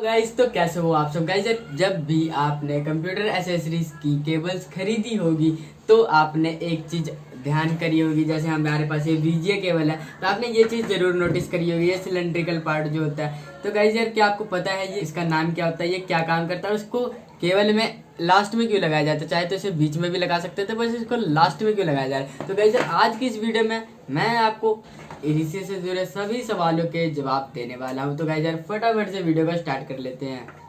Guys तो कैसे हो आप सब गाइस। जब भी आपने कंप्यूटर एसेसरीज की केबल्स खरीदी होगी तो आपने एक चीज ध्यान करी होगी, जैसे हमारे पास ये VGA केबल है तो आपने ये चीज जरूर नोटिस करी होगी, ये सिलेंड्रिकल पार्ट जो होता है। तो गाइस यार, क्या आपको पता है ये इसका नाम क्या होता है, ये क्या काम करता है, उसको केबल में लास्ट में क्यों लगाया जाता है? चाहे तो इसे बीच में भी लगा सकते थे, बस इसको लास्ट में क्यों लगाया जा रहा है? तो गाइस आज की इस वीडियो में मैं आपको इसी से जुड़े सभी सवालों के जवाब देने वाला हूँ। तो गाइस यार फटाफट से वीडियो को स्टार्ट कर लेते हैं।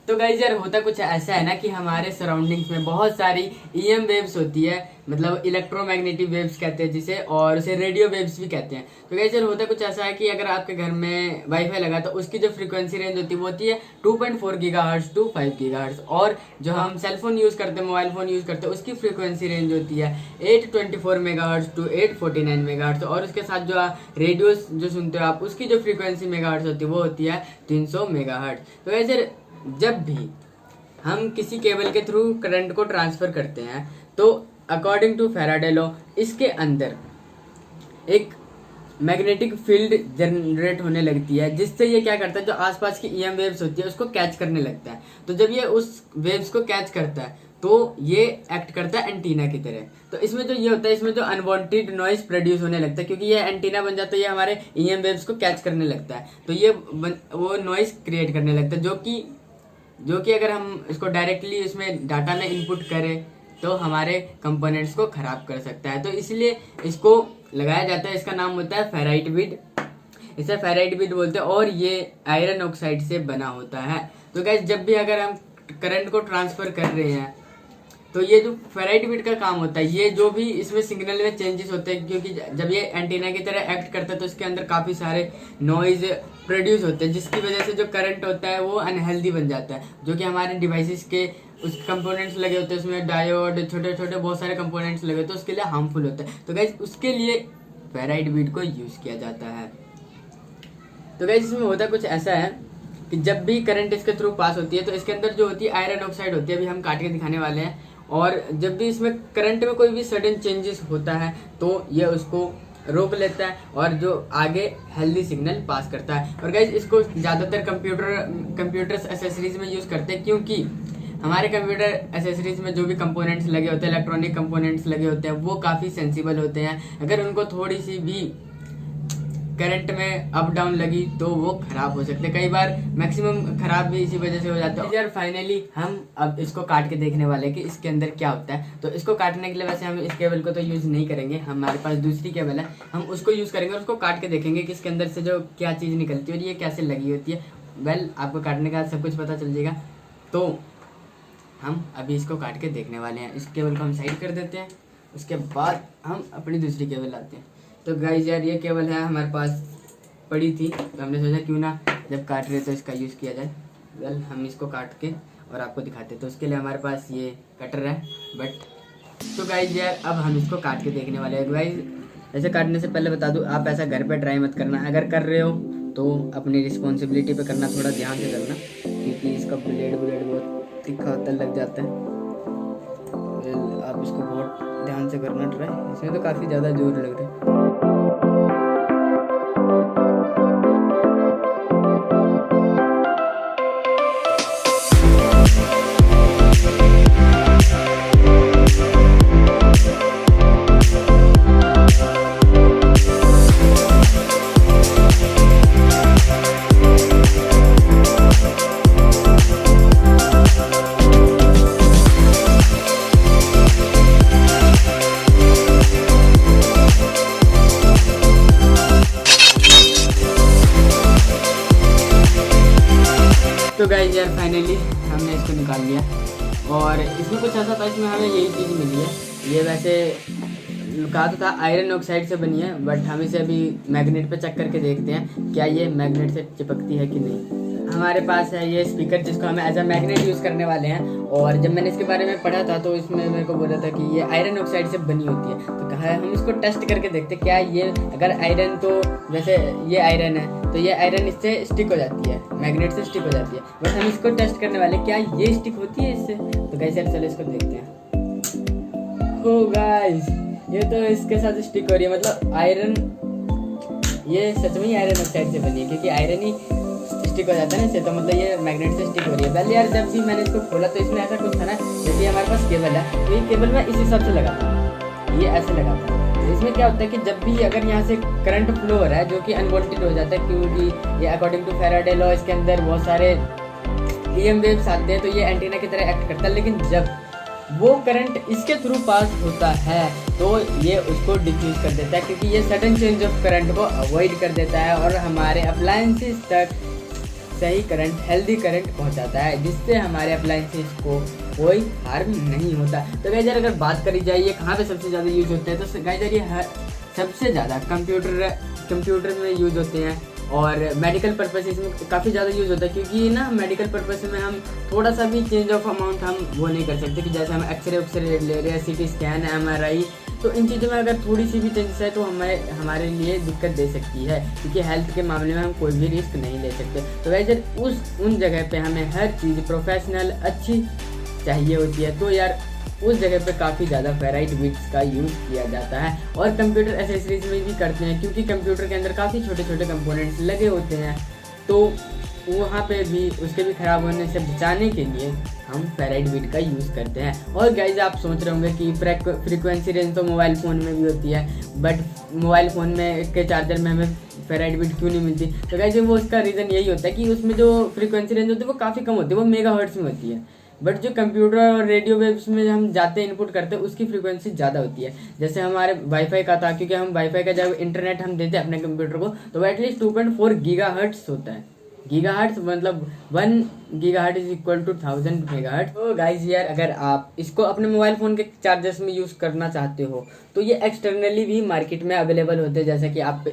तो गाइस यार होता कुछ ऐसा है ना कि हमारे सराउंडिंग्स में बहुत सारी EM वेव्स होती है, मतलब इलेक्ट्रोमैग्नेटिक वेव्स कहते हैं जिसे, और उसे रेडियो वेव्स भी कहते हैं। तो गाइस यार होता कुछ ऐसा है कि अगर आपके घर में वाईफाई लगा तो उसकी जो फ्रीक्वेंसी रेंज होती है वो होती है 2.4 गीगाहर्ट्ज टू 5 गीगाहर्ट्ज, और जो हम सेलफोन यूज़ करते हैं, मोबाइल फ़ोन यूज़ करते हैं, उसकी फ्रीक्वेंसी रेंज होती है 824 मेगाहर्ट्ज टू 849 मेगाहर्ट्ज, और उसके साथ जो रेडियो जो सुनते हो आप उसकी जो फ्रीक्वेंसी मेगाहर्ट्ज होती है वो होती है 300 मेगाहर्ट्ज। तो गाइस यार जब भी हम किसी केबल के थ्रू करंट को ट्रांसफर करते हैं तो अकॉर्डिंग टू फैराडे लॉ इसके अंदर एक मैग्नेटिक फील्ड जनरेट होने लगती है, जिससे ये क्या करता है, जो आसपास की EM वेव्स होती है उसको कैच करने लगता है। तो जब ये उस वेव्स को कैच करता है तो ये एक्ट करता है एंटीना की तरह। तो इसमें जो ये होता है, इसमें जो अनवांटेड नॉइज प्रोड्यूस होने लगता है, क्योंकि ये एंटीना बन जाता है, ये हमारे EM वेव्स को कैच करने लगता है, तो ये वो नॉइज क्रिएट करने लगता है, जो कि अगर हम इसको डायरेक्टली इसमें डाटा में इनपुट करें तो हमारे कंपोनेंट्स को खराब कर सकता है। तो इसलिए इसको लगाया जाता है। इसका नाम होता है फेराइट बीड, इसे फेराइट बीड बोलते हैं, और ये आयरन ऑक्साइड से बना होता है। तो गाइस जब भी अगर हम करंट को ट्रांसफर कर रहे हैं तो ये जो फेराइट बीड का काम होता है, ये जो भी इसमें सिग्नल में चेंजेस होते हैं, क्योंकि जब ये एंटीना की तरह एक्ट करता है तो इसके अंदर काफ़ी सारे नॉइज प्रोड्यूस होते हैं, जिसकी वजह से जो करंट होता है वो अनहेल्दी बन जाता है, जो कि हमारे डिवाइसेस के उस कंपोनेंट्स लगे होते हैं, उसमें डायोड छोटे छोटे बहुत सारे कंपोनेंट्स लगे होते हैं, उसके लिए हार्मफुल होता है। तो गाइस उसके लिए फेराइट बीड को यूज़ किया जाता है। तो गाइस इसमें होता कुछ ऐसा है कि जब भी करंट इसके थ्रू पास होती है तो इसके अंदर जो होती है आयरन ऑक्साइड होती है, अभी हम काट के दिखाने वाले हैं, और जब भी इसमें करंट में कोई भी सडन चेंजेस होता है तो ये उसको रोक लेता है और जो आगे हेल्दी सिग्नल पास करता है। और गाइस इसको ज़्यादातर कंप्यूटर्स एसेसरीज में यूज़ करते हैं, क्योंकि हमारे कंप्यूटर एसेसरीज में जो भी कंपोनेंट्स लगे होते हैं, इलेक्ट्रॉनिक कंपोनेंट्स लगे होते हैं, वो काफ़ी सेंसिबल होते हैं। अगर उनको थोड़ी सी भी करंट में अप डाउन लगी तो वो खराब हो सकते हैं, कई बार मैक्सिमम खराब भी इसी वजह से हो जाता है। यार फाइनली हम अब इसको काट के देखने वाले हैं कि इसके अंदर क्या होता है। तो इसको काटने के लिए वैसे हम इस केबल को तो यूज़ नहीं करेंगे, हमारे पास दूसरी केबल है, हम उसको यूज़ करेंगे और उसको काट के देखेंगे कि इसके अंदर से जो क्या चीज़ निकलती है और ये कैसे लगी होती है। वेल आपको काटने का सब कुछ पता चल जाएगा। तो हम अभी इसको काट के देखने वाले हैं। इस केबल को हम साइड कर देते हैं, उसके बाद हम अपनी दूसरी केबल लाते हैं। तो गाइस यार ये केबल है हमारे पास पड़ी थी, तो हमने सोचा क्यों ना जब काट रहे तो इसका यूज़ किया जाए। वेल हम इसको काट के और आपको दिखाते हैं। तो उसके लिए हमारे पास ये कटर है तो गाइस यार अब हम इसको काट के देखने वाले हैं। गाइस ऐसे काटने से पहले बता दूं, आप ऐसा घर पे ट्राई मत करना। अगर कर रहे हो तो अपनी रिस्पॉन्सिबिलिटी पे करना, थोड़ा ध्यान से करना, क्योंकि इसका ब्लेड बहुत तिखा होता लग जाता है। आप इसको बहुत ध्यान से करना ट्राई, इसमें तो काफ़ी ज़्यादा जोर लग रहा है। तो गाइस यार फाइनली हमने इसको निकाल लिया, और इसमें कुछ ऐसा था, इसमें हमें यही चीज़ मिली है। ये वैसे कहा तो था आयरन ऑक्साइड से बनी है, बट हम इसे अभी मैग्नेट पे चेक करके देखते हैं क्या ये मैग्नेट से चिपकती है कि नहीं। हमारे पास है ये स्पीकर, जिसको हम एज अ मैग्नेट यूज़ करने वाले हैं, और जब मैंने इसके बारे में पढ़ा था तो इसमें मेरे को बोला था कि ये आयरन ऑक्साइड से बनी होती है। तो कहा है हम इसको टेस्ट करके देखते क्या ये, अगर आयरन, तो जैसे ये आयरन है तो ये आयरन इससे स्टिक हो जाती है, मैग्नेट से स्टिक हो जाती है, बट हम इसको टेस्ट करने वाले क्या ये स्टिक होती है इससे। तो गाइस यार चलो इसको देखते हैं। हो गाइस ये तो इसके साथ स्टिक हो रही है, मतलब आयरन ये सच में आयरन ऑक्साइड से बनी है, क्योंकि आयरन ही स्टिक हो जाता है ना इससे, तो मतलब ये मैग्नेट से स्टिक हो रही है। पहले यार जब भी मैंने इसको खोला तो इसमें ऐसा कुछ था ना, जैसे हमारे पास केबल है तो ये केबल मैं इस हिसाब से लगाता हूँ, ये ऐसे लगाता हूँ। तो इसमें क्या होता है कि जब भी अगर यहाँ से करंट फ्लो हो रहा है जो कि अनवांटेड हो जाता है, क्योंकि ये अकॉर्डिंग टू फैराडे लॉ इसके अंदर बहुत सारे ईएम वेव्स आते हैं, तो ये एंटीना की तरह एक्ट करता है। लेकिन जब वो करंट इसके थ्रू पास होता है तो ये उसको डिफ्यूज कर देता है, क्योंकि ये सडन चेंज ऑफ करंट को अवॉइड कर देता है और हमारे अप्लायंसेस तक सही करंट, हेल्दी करंट पहुंचाता है, जिससे हमारे अप्लायंसेस को कोई हार्म नहीं होता। तो गाइस यार अगर बात करी जाए ये कहाँ पे सबसे ज़्यादा यूज होते हैं, तो गाइस यार ये सबसे ज़्यादा कंप्यूटर में यूज होते हैं और मेडिकल पर्पस इसमें काफ़ी ज़्यादा यूज़ होता है, क्योंकि ना मेडिकल पर्पस में हम थोड़ा सा भी चेंज ऑफ अमाउंट हम वो नहीं कर सकते, कि जैसे हम एक्सरे ले रहे हैं, सीटी स्कैन, MRI, तो इन चीज़ों में अगर थोड़ी सी भी चेंजेस है तो हमारे लिए दिक्कत दे सकती है, क्योंकि हेल्थ के मामले में हम कोई भी रिस्क नहीं ले सकते। तो वैसे उन जगह पे हमें हर चीज़ प्रोफेशनल अच्छी चाहिए होती है, तो यार उस जगह पे काफ़ी ज़्यादा फेराइट बीड्स का यूज़ किया जाता है। और कंप्यूटर एसेसरीज में भी करते हैं, क्योंकि कंप्यूटर के अंदर काफ़ी छोटे छोटे कंपोनेंट्स लगे होते हैं, तो वहाँ पे भी उसके भी ख़राब होने से बचाने के लिए हम फेराइट बीड का यूज़ करते हैं। और गाइज आप सोच रहे होंगे कि फ्रीक्वेंसी रेंज तो मोबाइल फ़ोन में भी होती है, बट मोबाइल फ़ोन में के चार्जर में हमें फेराइट बीड क्यों नहीं मिलती? तो गाइज वो उसका रीज़न यही होता है कि उसमें जो फ्रीक्वेंसी रेंज होती है वो काफ़ी कम होती है, वो मेगाहर्ट्ज़ में होती है, बट जो कंप्यूटर और रेडियो वेव्स में हम जाते हैं इनपुट करते हैं उसकी फ्रीक्वेंसी ज़्यादा होती है। जैसे हमारे वाईफाई का था, क्योंकि हम वाईफाई का जब इंटरनेट हम देते हैं अपने कंप्यूटर को तो वो एटलीस्ट 2.4 गीगाहर्ट्ज़ होता है। गीगाहर्ट्ज़ मतलब 1 gigahertz is equal to 1000 megahertz. तो गाइज यार अगर आप इसको अपने मोबाइल फ़ोन के चार्जर्स में यूज़ करना चाहते हो तो ये एक्सटर्नली भी मार्केट में अवेलेबल होते हैं, जैसे कि आप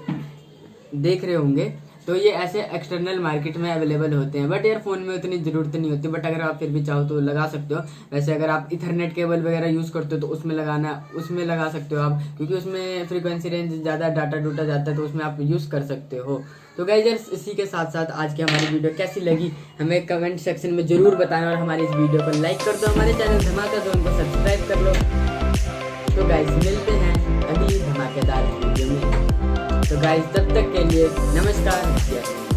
देख रहे होंगे, तो ये ऐसे एक्सटर्नल मार्केट में अवेलेबल होते हैं। बट यार फ़ोन में उतनी ज़रूरत नहीं होती, बट अगर आप फिर भी चाहो तो लगा सकते हो। वैसे अगर आप इथरनेट केबल वगैरह यूज़ करते हो तो उसमें लगा सकते हो आप, क्योंकि उसमें फ्रीक्वेंसी रेंज ज़्यादा डाटा डूटा जाता है, तो उसमें आप यूज़ कर सकते हो। तो गाइस यार इसी के साथ साथ आज की हमारी वीडियो कैसी लगी हमें कमेंट सेक्शन में ज़रूर बताना, और हमारी इस वीडियो को लाइक कर दो, हमारे चैनल धमाका जोन को सब्सक्राइब कर लो। तो गाइस मिलते हैं अगली धमाकेदार वीडियो में। तो गाइस तब तक के लिए नमस्कार।